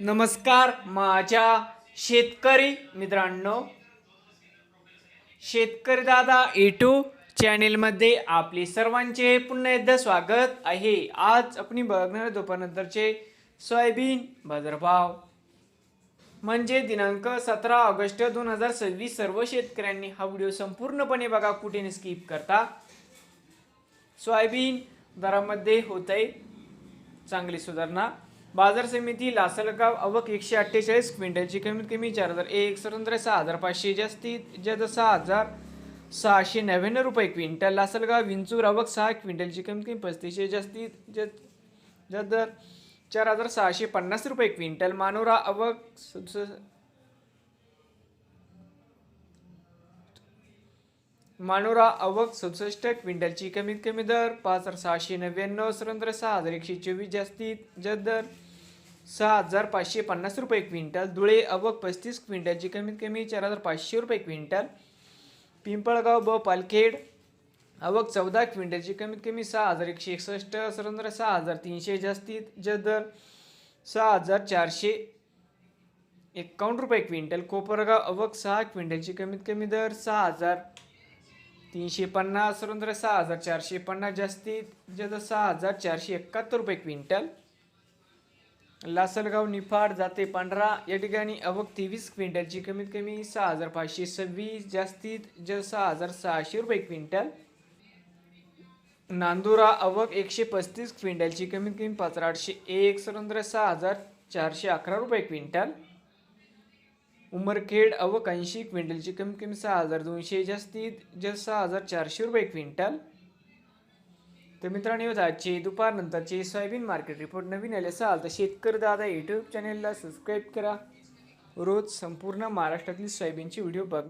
नमस्कार माझ्या शेतकरी मित्रांनो, शेतकरी दादा यूट्यूब चॅनेलमध्ये आपले सर्वांचे पुन्हा एकदा स्वागत आहे। आज आपण बघणार दुपारनंतरचे सोयाबीन बाजारभाव म्हणजे दिनांक 17 ऑगस्ट 2026। सर्व शेतकऱ्यांनी हा व्हिडिओ संपूर्णपणे बघा, कुठे स्किप करता। सोयाबीन दरामध्ये होत आहे चांगली सुधारणा। बाजार समिती लासलगाव आवक 148 क्विंटलची कमीत कमी 4001 स्वतंत्र 6500 जास्तीत जास्त 6699 रुपये क्विंटल। लासलगाव विंचूर आवक 6 क्विंटलची कमीत कमी 3500 जास्तीत जास्त 4650 रुपये क्विंटल। मानोरा आवक मानोरा आवक 67 क्विंटलची कमीत कमी दर 5699 स्वतंत्र 6124 जास्तीत जास्त दर 6550 रुपये क्विंटल। धुळे आवक 35 क्विंटलची कमीत कमी 4500 रुपये क्विंटल। पिंपळगाव व पालखेड आवक 14 क्विंटलची कमीत कमी 6161 स्वतंत्र 6300 जास्तीत जास्त दर 6451 रुपये क्विंटल। कोपरगाव आवक 6 क्विंटलची कमीत कमी दर 6350 स्वतंत्र 6450 जास्तीत जास्त 6471 रुपये क्विंटल। लासलगाव निफाड जाते पांढरा या ठिकाणी आवक 23 क्विंटलची कमीत कमी 6526 जास्तीत जास्त 6600 रुपये क्विंटल। नांदुरा आवक 135 क्विंटलची कमीत कमी 5801 स्वतंत्र 6411 रुपये क्विंटल। उमरखेड आवक 80 क्विंटलची कमीत कमी 6200 जास्तीत जास्त 6400 रुपये क्विंटल। तर मित्रांनो, आजचे दुपारनंतरचे सोयाबीन मार्केट रिपोर्ट नवीन आले असाल तर शेतकरी दादा यूट्यूब चॅनेलला सबस्क्राईब करा। रोज संपूर्ण महाराष्ट्रातील सोयाबीनचे व्हिडिओ बघ।